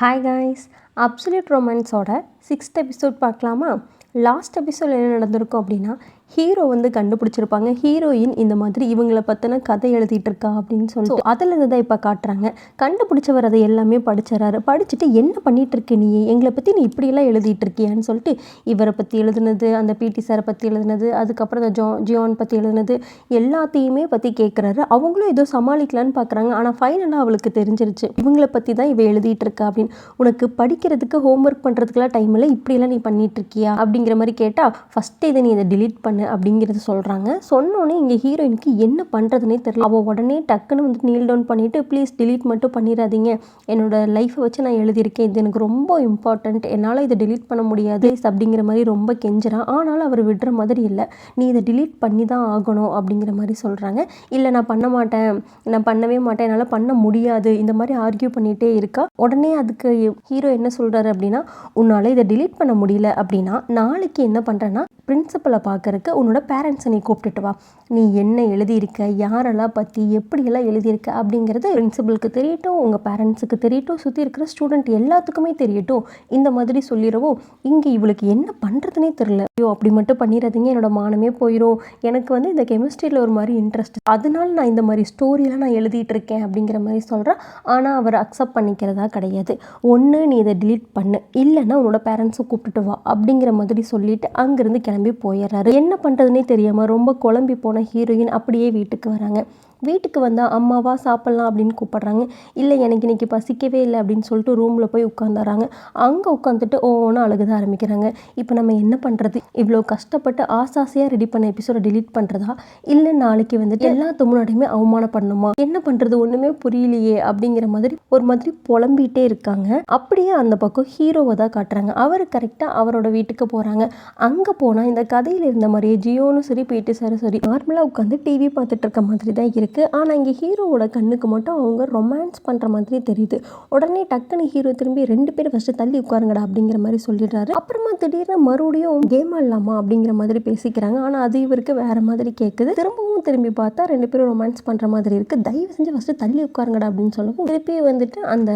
Hi guys, absolute ரொமான்ஸோட 6th episode பார்க்கலாமா? Last episode என்ன நடந்திருக்கும் அப்படின்னா, ஹீரோ வந்து கண்டுபிடிச்சிருப்பாங்க ஹீரோயின் இந்த மாதிரி இவங்களை பற்றின கதை எழுதிட்டு இருக்கா அப்படின்னு சொல்லிட்டு அதில் தான் இப்போ காட்டுறாங்க. கண்டுபிடிச்சவர் அதை எல்லாமே படிச்சிடறாரு. படிச்சுட்டு என்ன பண்ணிட்டு இருக்க நீ, எங்களை பற்றி நீ இப்படியெல்லாம் எழுதிட்டு இருக்கியான்னு சொல்லிட்டு இவரை பற்றி எழுதுனது, அந்த பிடி சாரை பற்றி எழுதுனது, அதுக்கப்புறம் அந்த ஜியோன் பற்றி எழுதுனது எல்லாத்தையுமே பற்றி கேட்குறாரு. அவங்களும் ஏதோ சமாளிக்கலான்னு பார்க்குறாங்க. ஆனால் ஃபைனலாக அவளுக்கு தெரிஞ்சிருச்சு இவங்களை பற்றி தான் இவ எழுதிட்டு இருக்கா அப்படின்னு. உனக்கு படிக்கிறதுக்கு ஹோம்ஒர்க் பண்ணுறதுக்குலாம் டைம் இல்லை, இப்படியெல்லாம் நீ பண்ணிட்டு இருக்கியா அப்படிங்கிற மாதிரி கேட்டால் ஃபஸ்ட்டு இதை நீ இதை டிலீட் பண்ணு அப்படிங்கிறது சொல்கிறாங்க. சொன்னோன்னே இங்கே ஹீரோயினுக்கு என்ன பண்ணுறதுனே தெரியல. அவள் உடனே டக்குன்னு வந்து நீல் டவுன் பண்ணிவிட்டு ப்ளீஸ் டிலீட் மட்டும் பண்ணிடாதீங்க, என்னோட லைஃப்பை வச்சு நான் எழுதியிருக்கேன், இது எனக்கு ரொம்ப இம்பார்ட்டண்ட், என்னால் இதை டிலீட் பண்ண முடியாது அப்படிங்கிற மாதிரி ரொம்ப கெஞ்சுறான். ஆனாலும் அவர் விடுற மாதிரி இல்லை, நீ இதை டிலீட் பண்ணி தான் ஆகணும் அப்படிங்கிற மாதிரி சொல்கிறாங்க. இல்லை நான் பண்ண மாட்டேன், நான் பண்ணவே மாட்டேன், என்னால் பண்ண முடியாது, இந்த மாதிரி ஆர்கியூ பண்ணிகிட்டே இருக்கா. உடனே அதுக்கு ஹீரோ என்ன சொல்கிறாரு அப்படின்னா, உன்னால் இதை டிலீட் பண்ண முடியல அப்படின்னா நாளைக்கு என்ன பண்ணுறேன்னா பிரின்சிபலை பார்க்கறக்கு உன்னோட பேரண்ட்ஸை நீ கூப்பிட்டுட்டு வா, நீ என்ன எழுதியிருக்க, யாரெல்லாம் பற்றி எப்படியெல்லாம் எழுதியிருக்க அப்படிங்கிறது பிரின்சிபலுக்கு தெரியட்டும், உங்கள் பேரண்ட்ஸுக்கு தெரியட்டும், சுற்றி இருக்கிற ஸ்டூடெண்ட் எல்லாத்துக்குமே தெரியட்டும், இந்த மாதிரி சொல்லிடவும் இங்கே இவளுக்கு என்ன பண்ணுறதுனே தெரில. ஐயோ அப்படி மட்டும் பண்ணிடாதீங்க, என்னோட மானமே போயிடும், எனக்கு வந்து இந்த கெமிஸ்ட்ரியில் ஒரு மாதிரி இன்ட்ரெஸ்ட், அதனால நான் இந்த மாதிரி ஸ்டோரியெல்லாம் நான் எழுதிட்டு இருக்கேன் அப்படிங்கிற மாதிரி சொல்கிறேன். ஆனால் அவர் அக்செப்ட் பண்ணிக்கிறதா கிடையாது. ஒன்று நீ இதை டிலீட் பண்ணு, இல்லைன்னா உன்னோட பேரண்ட்ஸை கூப்பிட்டுட்டு வா அப்படிங்கிற மாதிரி சொல்லிட்டு அங்கேருந்து கிளம்பி போயிடுறாரு. என்ன பண்ணுறதுனே தெரியாமல் ரொம்ப குழம்பி போன ஹீரோயின் அப்படியே வீட்டுக்கு வராங்க. வீட்டுக்கு வந்தால் அம்மாவா சாப்பிட்லாம் அப்படின்னு கூப்பிட்றாங்க. இல்லை எனக்கு இன்றைக்கி பசிக்கவே இல்லை அப்படின்னு சொல்லிட்டு ரூமில் போய் உட்காந்துறாங்க. அங்கே உட்காந்துட்டு ஒவ்வொன்றும் அழுகுத ஆரம்பிக்கிறாங்க. இப்போ நம்ம என்ன பண்ணுறது, இவ்வளோ கஷ்டப்பட்டு ஆசாசையாக ரெடி பண்ண எபிசோட டிலீட் பண்ணுறதா, இல்லை நாளைக்கு வந்துட்டு எல்லாத்து முன்னாடியுமே அவமானப்படணுமா, என்ன பண்ணுறது ஒன்றுமே புரியலையே அப்படிங்கிற மாதிரி ஒரு மாதிரி புலம்பிகிட்டே இருக்காங்க. அப்படியே அந்த பக்கம் ஹீரோவை தான் காட்டுறாங்க. அவர் கரெக்டாக அவரோட வீட்டுக்கு போகிறாங்க. அங்கே போனால் இந்த கதையில் இருந்த மாதிரியே ஜியோனும் சரி பிடி சாரும் சரி நார்மலாக உட்காந்து டிவி பார்த்துட்டு இருக்க மாதிரி தான் இருக்குது. ஆனால் இங்கே ஹீரோவோட கண்ணுக்கு மட்டும் அவங்க ரொமான்ஸ் பண்ணுற மாதிரி தெரியுது. உடனே டக்குன்னு ஹீரோ திரும்பி 2 பேரும் ஃபஸ்ட்டு தள்ளி உட்காருங்கடா அப்படிங்கிற மாதிரி சொல்லிடுறாரு. அப்புறமா திடீர்னு மறுபடியும் கேம் ஆடலாமா அப்படிங்கிற மாதிரி பேசிக்கிறாங்க. ஆனால் அது இவருக்கு வேறு மாதிரி கேட்குது. திரும்பவும் திரும்பி பார்த்தா 2 பேரும் ரொமான்ஸ் பண்ணுற மாதிரி இருக்குது. தயவு செஞ்சு ஃபஸ்ட்டு தள்ளி உட்காருங்கடா அப்படின்னு சொல்லவும் திருப்பி வந்துட்டு அந்த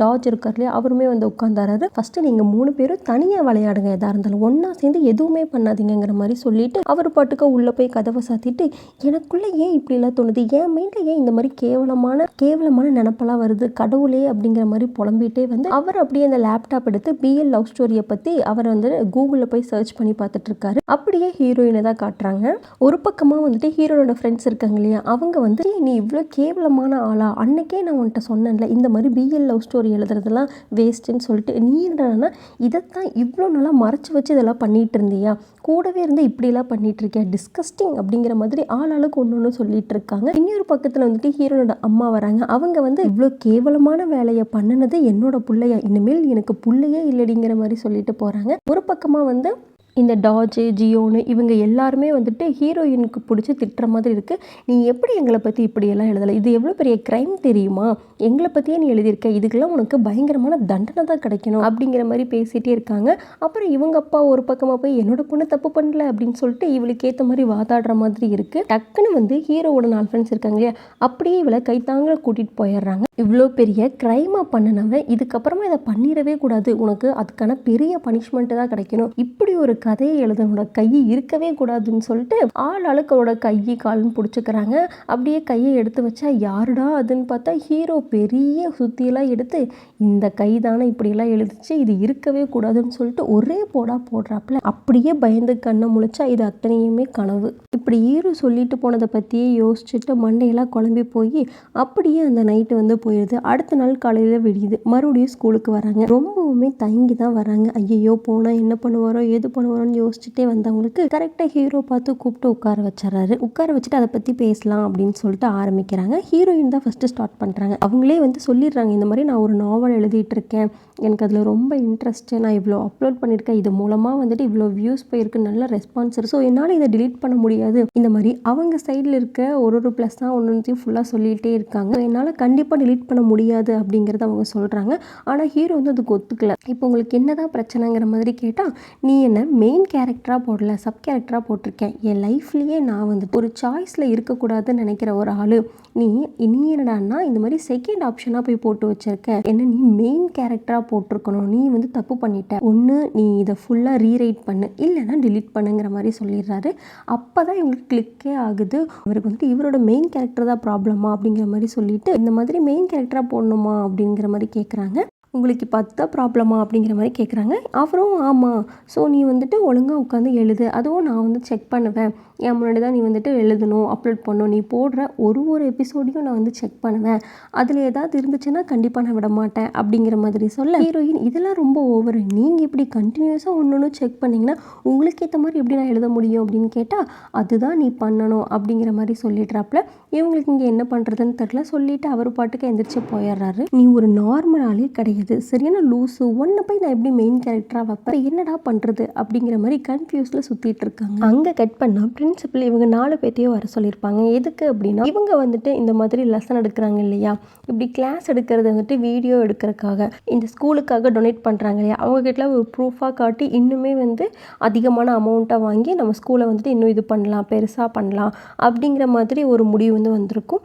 டாஜ் இருக்கார் இல்லையா, அவருமே வந்து உட்காந்தாரு. ஃபஸ்ட்டு நீங்கள் 3 பேரும் தனியாக விளையாடுங்க, எதாக இருந்தாலும் ஒன்றா சேர்ந்து எதுவுமே பண்ணாதீங்கிற மாதிரி சொல்லிட்டு அவர் பாட்டுக்கு உள்ளே போய் கதவை சாத்திட்டு, எனக்குள்ளே ஏன் இப்படிலாம் தோணுது, என் மைண்டில் ஏன் இந்த மாதிரி கேவலமான நினப்பெல்லாம் வருது கடவுளே அப்படிங்கிற மாதிரி புலம்பிகிட்டே வந்து அவர் அப்படியே அந்த லேப்டாப் எடுத்து பிஎல் லவ் ஸ்டோரியை பற்றி அவர் வந்து கூகுளில் போய் சர்ச் பண்ணி பார்த்துட்டு இருக்காரு. அப்படியே ஹீரோயினை தான் காட்டுறாங்க. ஒரு பக்கமாக வந்துட்டு ஹீரோனோட ஃப்ரெண்ட்ஸ் இருக்காங்க இல்லையா, அவங்க வந்து நீ இவ்வளோ கேவலமான ஆளா, அன்னைக்கே நான் உன்கிட்ட சொன்னேன்ல இந்த மாதிரி பிஎல் லவ் ஸ்டோரி எழுதுறதெல்லாம் வேஸ்ட்டுன்னு சொல்லிட்டு, நீ என்னன்னா இதைத்தான் இவ்வளோ நல்லா மறைச்சி வச்சு இதெல்லாம் பண்ணிகிட்டு இருந்தியா, கூடவே இருந்து இப்படியெல்லாம் பண்ணிட்டு இருக்கியா, டிஸ்கஸ்டிங் அப்படிங்கிற மாதிரி ஆளாளுக்கு ஒன்று சொல்லிட்டு இருக்காங்க. இன்னொரு பக்கத்தில் வந்துட்டு ஹீரோனோட அம்மா வராங்க. அவங்க வந்து இவ்வளோ கேவலமான வேலையை பண்ணினது என்னோட பிள்ளையா, இனிமேல் எனக்கு பிள்ளையே இல்லடிங்கிற மாதிரி சொல்லிட்டு போகிறாங்க. ஒரு பக்கமாக வந்து இந்த டாஜு ஜியோனு இவங்க எல்லாருமே வந்துட்டு ஹீரோயினுக்கு பிடிச்சி திட்டுற மாதிரி இருக்குது. நீ எப்படி எங்களை பற்றி இப்படியெல்லாம் எழுதலை, இது எவ்வளோ பெரிய க்ரைம் தெரியுமா, எங்களை பற்றியே நீ எழுதியிருக்க, இதுக்கெல்லாம் உனக்கு பயங்கரமான தண்டனை தான் கிடைக்கணும் அப்படிங்கிற மாதிரி பேசிகிட்டே இருக்காங்க. அப்புறம் இவங்க அப்பா ஒரு பக்கமாக போய் என்னோட பொண்ணு தப்பு பண்ணல அப்படின்னு சொல்லிட்டு இவளுக்கு ஏற்ற மாதிரி வாதாடுற மாதிரி இருக்குது. டக்குன்னு வந்து ஹீரோவோட 4 ஃப்ரெண்ட்ஸ் இருக்காங்க இல்லையா, அப்படியே இவளை கைத்தாங்க கூட்டிகிட்டு போயிடுறாங்க. இவ்வளோ பெரிய க்ரைமாக பண்ணினவன் இதுக்கப்புறமா இதை பண்ணிடவே கூடாது, உனக்கு அதுக்கான பெரிய பனிஷ்மெண்ட்டு தான் கிடைக்கணும், இப்படி ஒரு கதையை எழுதனோட கை இருக்கவே கூடாதுன்னு சொல்லிட்டு ஆளுக்களோட கையை கால்னு பிடிச்சிக்கிறாங்க. அப்படியே கையை எடுத்து வச்சா யாருடா அதுன்னு பார்த்தா ஹீரோ பெரிய சுத்தியெல்லாம் எடுத்து இந்த கை தானே இப்படியெல்லாம் எழுதிச்சு, இது இருக்கவே கூடாதுன்னு சொல்லிட்டு ஒரே போடுறாப்புல. அப்படியே பயந்து கண்ணை முழிச்சா இது அத்தனையுமே கனவு. இப்படி ஹீரோ சொல்லிட்டு போனதை பற்றியே யோசிச்சுட்டு மண்டையெல்லாம் குழம்பி போய் அப்படியே அந்த நைட்டு வந்து போயிடுது. அடுத்த நாள் காலையில் விடியுது. மறுபடியும் ஸ்கூலுக்கு வராங்க. ரொம்பவுமே தயங்கி தான் வராங்க. ஐயோ போனால் என்ன பண்ணுவாரோ ஏது பண்ணுவாரோன்னு யோசிச்சுட்டே வந்தவங்களுக்கு கரெக்டாக ஹீரோ பார்த்து கூப்பிட்டு உட்கார வச்சுறாரு. உட்கார வச்சுட்டு அதை பற்றி பேசலாம் அப்படின்னு சொல்லிட்டு ஆரம்பிக்கிறாங்க. ஹீரோயின் தான் ஃபஸ்ட்டு ஸ்டார்ட் பண்ணுறாங்க. அவங்களே வந்து சொல்லிடுறாங்க, இந்த மாதிரி நான் ஒரு நாவல் எழுதிட்டு இருக்கேன், எனக்கு அதில் ரொம்ப இன்ட்ரெஸ்ட்டு, நான் இவ்வளோ அப்லோட் பண்ணியிருக்கேன், இது மூலமாக வந்துட்டு இவ்வளோ வியூஸ் போயிருக்கு, நல்ல ரெஸ்பான்ஸ் இருக்குது, ஸோ என்னால் இதை டிலீட் பண்ண முடியாது, இந்த மாதிரி அவங்க சைடில் இருக்க ஒரு ப்ளஸ் தான் ஒன்றுத்தையும் ஃபுல்லாக சொல்லிகிட்டே இருக்காங்க. என்னால் கண்டிப்பாக டிலீட் பண்ண முடியாது அப்படிங்கிறத அவங்க சொல்கிறாங்க. ஆனால் ஹீரோ வந்து அதுக்கு ஒத்துக்கல. இப்போ உங்களுக்கு என்ன தான் பிரச்சனைங்கிற மாதிரி கேட்டால், நீ என்ன மெயின் கேரக்டராக போடல, சப் கேரக்டராக போட்டிருக்கேன். என் லைஃப்லேயே நான் வந்து ஒரு சாய்ஸில் இருக்கக்கூடாதுன்னு நினைக்கிற ஒரு ஆள் நீ என்னடான்னா இந்த மாதிரி செகண்ட் ஆப்ஷனாக போய் போட்டு வச்சிருக்க. என்ன நீ மெயின் கேரக்டராக போட்டிருக்கணும், நீ வந்து தப்பு பண்ணிட்ட. ஒன்று நீ இதை ஃபுல்லாக ரீரைட் பண்ணு, இல்லைன்னா டிலீட் பண்ணுங்கிற மாதிரி சொல்லிடுறாரு. அப்போ தான் இவங்களுக்கு கிளிக்கே ஆகுது. அவருக்கு வந்துட்டு இவரோட மெயின் கேரக்டர் தான் ப்ராப்ளமா அப்படிங்கிற மாதிரி சொல்லிட்டு இந்த மாதிரி மெயின் கேரக்டராக போடணுமா அப்படிங்கிற மாதிரி கேட்குறாங்க. உங்களுக்கு இப்போ அதுதான் ப்ராப்ளமா அப்படிங்கிற மாதிரி கேட்குறாங்க. அவரும் ஆமாம், ஸோ நீ வந்துட்டு ஒழுங்காக உட்காந்து எழுது, அதுவும் நான் வந்து செக் பண்ணுவேன். என் முன்னாடி தான் நீ வந்துட்டு எழுதணும், அப்லோட் பண்ணணும், நீ போடுற ஒரு எபிசோடையும் நான் வந்து செக் பண்ணுவேன், அதில் ஏதாவது இருந்துச்சுன்னா கண்டிப்பாக நான் விட மாட்டேன் அப்படிங்கிற மாதிரி சொல்ல ஹீரோயின் இதெல்லாம் ரொம்ப ஓவர், நீங்கள் இப்படி கண்டினியூஸாக ஒன்று செக் பண்ணிங்கன்னா உங்களுக்கு ஏற்ற மாதிரி எப்படி நான் எழுத முடியும் அப்படின்னு கேட்டால் அதுதான் நீ பண்ணணும் அப்படிங்கிற மாதிரி சொல்லிடுறாப்புல. இவங்களுக்கு இங்கே என்ன பண்ணுறதுன்னு தெரில, சொல்லிவிட்டு அவர் பாட்டுக்கு எந்திரிச்சு போயிடுறாரு. நீ ஒரு நார்மல் ஆளே கிடையாது, சரியான லூஸு, ஒன்றை போய் நான் எப்படி மெயின் கேரக்டராக வைப்பேன், என்னடா பண்ணுறது அப்படிங்கிற மாதிரி கன்ஃபியூஸில் சுற்றிட்டு இருக்காங்க. அங்கே கட் பண்ணால் பிரின்சிபல் இவங்க 4 பேர்த்தையும் வர சொல்லியிருப்பாங்க. எதுக்கு அப்படின்னா இவங்க வந்துட்டு இந்த மாதிரி லெசன் எடுக்கிறாங்க இல்லையா, இப்படி கிளாஸ் எடுக்கிறது வந்துட்டு வீடியோ எடுக்கிறதுக்காக இந்த ஸ்கூலுக்காக டொனேட் பண்ணுறாங்க இல்லையா, அவங்ககிட்ட ஒரு ப்ரூஃபாக காட்டி இன்னுமே வந்து அதிகமான அமௌண்ட்டை வாங்கி நம்ம ஸ்கூலை வந்துட்டு இன்னும் இது பண்ணலாம், பெருசாக பண்ணலாம் அப்படிங்கிற மாதிரி ஒரு முடிவு வந்து வந்திருக்கும்.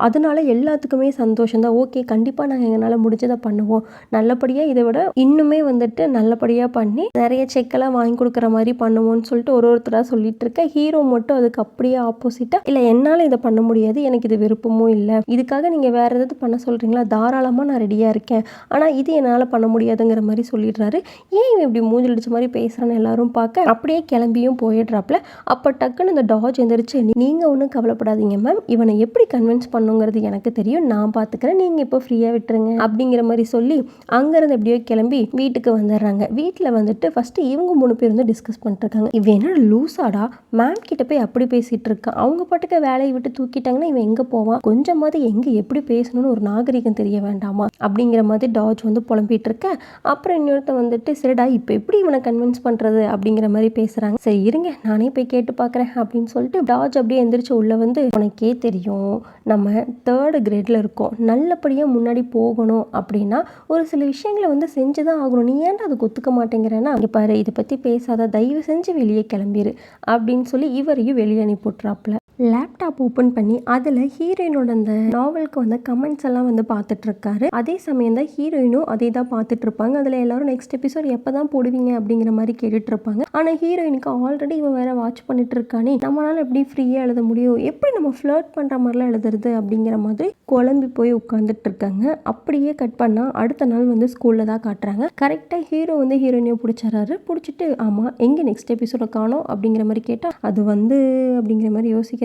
அதனால எல்லாத்துக்குமே சந்தோஷம் தான். ஓகே, கண்டிப்பாக நாங்கள் எங்களால் முடிஞ்சதை பண்ணுவோம், நல்லபடியாக இதை விட இன்னுமே வந்துட்டு நல்லபடியாக பண்ணி நிறைய செக்கெல்லாம் வாங்கி கொடுக்குற மாதிரி பண்ணுவோம்னு சொல்லிட்டு ஒருத்தராக சொல்லிட்டு இருக்க. ஹீரோ மட்டும் அதுக்கு அப்படியே ஆப்போசிட்டாக, இல்லை என்னால் இதை பண்ண முடியாது, எனக்கு இது விருப்பமும் இல்லை, இதுக்காக நீங்கள் வேறு ஏதாவது பண்ண சொல்கிறீங்களா, தாராளமாக நான் ரெடியாக இருக்கேன், ஆனால் இது என்னால் பண்ண முடியாதுங்கிற மாதிரி சொல்லிடுறாரு. ஏன் இவன் இப்படி மூஞ்சில் அடிச்ச மாதிரி பேசுகிறான்னு எல்லாரும் பார்க்க அப்படியே கிளம்பியும் போயிடுறாப்புல. அப்போ டக்குன்னு இந்த டாஜ் எந்திரிச்சு, நீங்கள் ஒன்றும் கவலைப்படாதீங்க மேம், இவனை எப்படி கன்வின்ஸ் பண்ணுங்கிறது எனக்கு தெரியும், நான் பார்த்துக்கிறேன், நீங்கள் இப்போ ஃப்ரீயாக விட்டுருங்க அப்படிங்கிற மாதிரி சொல்லி அங்கேருந்து எப்படியோ கிளம்பி வீட்டுக்கு வந்துடுறாங்க. வீட்டில் வந்துட்டு ஃபஸ்ட்டு இவங்க 3 பேர் வந்து டிஸ்கஸ் பண்ணிட்டுருக்காங்க. இவன் என்ன லூஸாடா, மேம் கிட்ட போய் அப்படி பேசிகிட்டு இருக்கான், அவங்க பாட்டுக்கு வேலையை விட்டு தூக்கிட்டாங்கன்னா இவன் எங்கே போவான், கொஞ்சமாவது எங்கே எப்படி பேசணும்னு ஒரு நாகரிகம் தெரிய வேண்டாமா அப்படிங்கிற மாதிரி டாஜ் வந்து புலம்பிட்டு இருக்க. அப்புறம் இன்னொருத்த வந்துட்டு சரிடா இப்போ எப்படி இவனை கன்வின்ஸ் பண்ணுறது அப்படிங்கிற மாதிரி பேசுகிறாங்க. சரி இருங்க நானே போய் கேட்டு பார்க்குறேன் அப்படின்னு சொல்லிட்டு டாஜ் அப்படியே எந்திரிச்சு உள்ளே வந்து, உனக்கே தெரியும் நம்ம 3rd கிரேடில் இருக்கோம், நல்லபடியாக முன்னாடி போகணும் அப்படின்னா ஒரு சில விஷயங்களை வந்து செஞ்சு தான் ஆகணும், நீ ஏன்டா அதுக்கு ஒத்துக்க மாட்டேங்கிறேன்னா இங்கே பாரு, இதை பற்றி பேசாத, தயவு செஞ்சு வெளியே கிளம்பிடு அப்படின்னு சொல்லி இவரையும் வெளியே அனுப்பிவிட்றாப்புல. லேப்டாப் ஓப்பன் பண்ணி அதில் ஹீரோயினோட அந்த நாவலுக்கு வந்து கமெண்ட்ஸ் எல்லாம் வந்து பார்த்துட்ருக்காரு. அதே சமயம் தான் ஹீரோயினும் அதே தான் பார்த்துட்ருப்பாங்க. அதில் எல்லாரும் நெக்ஸ்ட் எபிசோட் எப்போ தான் போடுவீங்க அப்படிங்கிற மாதிரி கேட்டுட்ருப்பாங்க. ஆனால் ஹீரோயினுக்கு ஆல்ரெடி இவன் வேறு வாட்ச் பண்ணிட்டு இருக்கானே, நம்மளால் எப்படி ஃப்ரீயாக எழுத முடியும், எப்படி நம்ம ஃப்ளர்ட் பண்ணுற மாதிரிலாம் எழுதுறது அப்படிங்கிற மாதிரி குழம்பி போய் உட்காந்துட்டு இருக்காங்க. அப்படியே கட் பண்ணால் அடுத்த நாள் வந்து ஸ்கூலில் தான் காட்டுறாங்க. கரெக்டாக ஹீரோ வந்து ஹீரோயினையும் பிடிச்சாரு. பிடிச்சிட்டு ஆமாம் எங்கே நெக்ஸ்ட் எபிசோட காணோம் அப்படிங்கிற மாதிரி கேட்டால் அது வந்து அப்படிங்கிற மாதிரி யோசிக்கிறக்குள்ள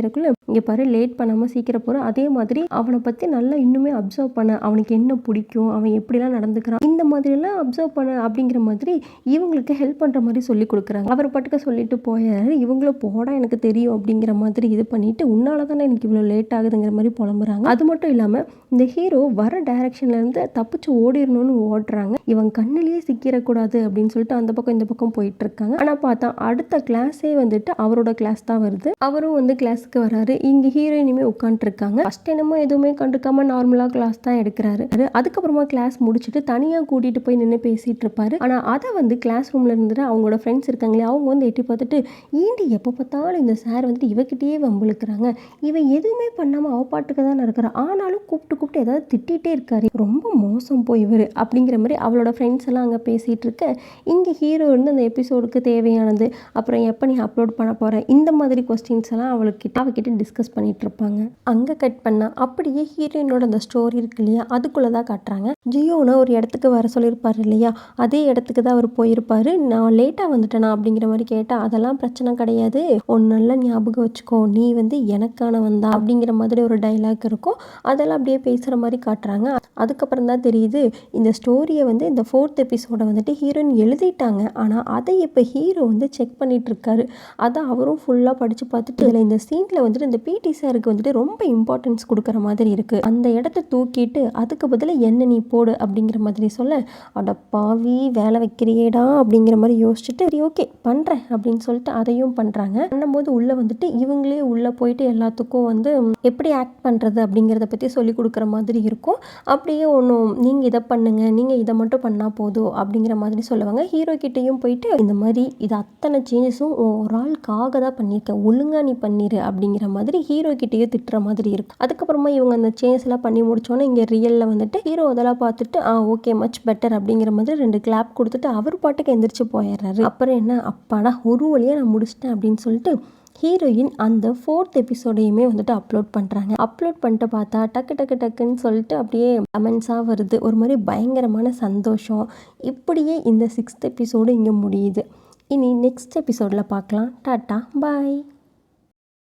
இங்கே பாரு, லேட் பண்ணாமல் சீக்கிரம் போகிற, அதே மாதிரி அவனை பற்றி நல்லா இன்னுமே அப்சர்வ் பண்ண, அவனுக்கு என்ன பிடிக்கும், அவன் எப்படிலாம் நடந்துக்கிறான், இந்த மாதிரிலாம் அப்சர்வ் பண்ண அப்படிங்கிற மாதிரி இவங்களுக்கு ஹெல்ப் பண்ணுற மாதிரி சொல்லி கொடுக்குறாங்க. அவர் பாட்டுக்கு சொல்லிட்டு போயாரு. இவங்களும் போடா எனக்கு தெரியும் அப்படிங்கிற மாதிரி இது பண்ணிட்டு, உன்னால தானே எனக்கு இவ்வளோ லேட் ஆகுதுங்கிற மாதிரி புலம்புறாங்க. அது மட்டும் இல்லாமல் இந்த ஹீரோ வர டைரக்ஷன்லேருந்து தப்பிச்சு ஓடிடணும்னு ஓடுறாங்க. இவன் கண்ணிலேயே சிக்கிடக்கூடாது அப்படின்னு சொல்லிட்டு அந்த பக்கம் இந்த பக்கம் போயிட்டு இருக்காங்க. ஆனால் பார்த்தா அடுத்த கிளாஸே வந்துட்டு அவரோட கிளாஸ் தான் வருது. அவரும் வந்து கிளாஸுக்கு வராரு. இங்கே ஹீரோயினுமே உட்காந்துருக்காங்க. ஃபர்ஸ்ட் என்னமோ எதுவுமே கண்டுக்காம நார்மலாக கிளாஸ் தான் எடுக்கிறாரு. அதுக்கப்புறமா கிளாஸ் முடிச்சுட்டு தனியாக கூட்டிகிட்டு போய் நின்று பேசிகிட்டு இருப்பாரு. ஆனால் அதை வந்து கிளாஸ் ரூமில் இருந்துட்டு அவங்களோட ஃப்ரெண்ட்ஸ் இருக்காங்களே, அவங்க வந்து எட்டி பார்த்துட்டு, ஏண்டி எப்போ பார்த்தாலும் இந்த சார் வந்துட்டு இவகிட்டயே வம்புழுக்கிறாங்க, இவன் எதுவுமே பண்ணாமல் அவ பாட்டுக்கு தான் இருக்கிறான், ஆனாலும் கூப்பிட்டு ஏதாவது திட்டிகிட்டே இருக்காரு, ரொம்ப மோசம் போய் இவர் அப்படிங்கிற மாதிரி அவளோட ஃப்ரெண்ட்ஸ் எல்லாம் அங்கே பேசிகிட்டு இருக்க. இங்கே ஹீரோ வந்து அந்த எபிசோடுக்கு தேவையானது, அப்புறம் எப்போ நீ அப்லோட் பண்ண போகிற, இந்த மாதிரி கொஸ்டின்ஸ் எல்லாம் அவகிட்ட டிஸ்கஸ் பண்ணிட்டு இருப்பாங்க. அங்கே கட் பண்ணால் அப்படியே ஹீரோயினோட அந்த ஸ்டோரி இருக்கு இல்லையா, அதுக்குள்ளே தான் காட்டுறாங்க. ஜியோனா ஒரு இடத்துக்கு வர சொல்லியிருப்பாரு இல்லையா, அதே இடத்துக்கு தான் அவர் போயிருப்பாரு. நான் லேட்டாக வந்துட்டேனா அப்படிங்கிற மாதிரி கேட்டால் அதெல்லாம் பிரச்சனை கிடையாது, ஒன்று நல்லா ஞாபகம் வச்சுக்கோ, நீ வந்து எனக்கானவன் தான் அப்படிங்கிற மாதிரி ஒரு டைலாக் இருக்கும். அதெல்லாம் அப்படியே பேசுகிற மாதிரி காட்டுறாங்க. அதுக்கப்புறம் தான் தெரியுது இந்த ஸ்டோரியை வந்து இந்த 4th எபிசோடை வந்துட்டு ஹீரோயின் எழுதிட்டாங்க. ஆனால் அதை இப்போ ஹீரோ வந்து செக் பண்ணிட்டு இருக்காரு. அதை அவரும் ஃபுல்லாக படித்து பார்த்துட்டு இதில் இந்த சீன் சீனில் வந்துட்டு இந்த பிடி சாருக்கு வந்துட்டு ரொம்ப இம்பார்ட்டன்ஸ் கொடுக்குற மாதிரி இருக்குது. அந்த இடத்த தூக்கிட்டு அதுக்கு பதிலாக என்ன நீ போடு அப்படிங்கிற மாதிரி சொல்ல, அட பாவி வேலை வைக்கிறியேடா அப்படிங்கிற மாதிரி யோசிச்சுட்டு சரி ஓகே பண்ணுறேன் அப்படின்னு சொல்லிட்டு அதையும் பண்ணுறாங்க. பண்ணும்போது உள்ளே வந்துட்டு இவங்களே உள்ளே போயிட்டு எல்லாத்துக்கும் வந்து எப்படி ஆக்ட் பண்ணுறது அப்படிங்கிறத பற்றி சொல்லி கொடுக்குற மாதிரி இருக்கும். அப்படியே ஒன்றும் நீங்கள் இதை பண்ணுங்க, நீங்கள் இதை மட்டும் பண்ணால் போதும் அப்படிங்கிற மாதிரி சொல்லுவாங்க. ஹீரோ கிட்டேயும் போயிட்டு இந்த மாதிரி இது அத்தனை சேஞ்சஸும் ஒரு ஆளுக்காக தான் பண்ணியிருக்கேன், ஒழுங்காக நீ பண்ணிடு அப்படிங்கிற மாதிரி ஹீரோ கிட்டேயும் திட்டுற மாதிரி இருக்கும். அதுக்கப்புறமா இவங்க அந்த சேஞ்சஸ் எல்லாம் பண்ணி முடிச்சோன்னே இங்கே ரியலில் வந்துட்டு ஹீரோ அதெல்லாம் பார்த்துட்டு ஓகே மச் பெட்டர் அப்படிங்கிற மாதிரி 2 கிளாப் கொடுத்துட்டு அவர் பாட்டுக்கு எந்திரிச்சு போயிடுறாரு. அப்புறம் என்ன அப்பாடா ஒரு வழியாக நான் முடிச்சிட்டேன் அப்படின்னு சொல்லிட்டு ஹீரோயின் அந்த 4th எபிசோடையுமே வந்துட்டு அப்லோட் பண்ணுறாங்க. அப்லோட் பண்ணிட்டு பார்த்தா டக்கு டக்கு டக்குன்னு சொல்லிட்டு அப்படியே கமெண்ட்ஸாக வருது. ஒரு மாதிரி பயங்கரமான சந்தோஷம். இப்படியே இந்த 6th எபிசோடு இங்கே முடியுது. இனி நெக்ஸ்ட் எபிசோடில் பார்க்கலாம். டாட்டா பாய்.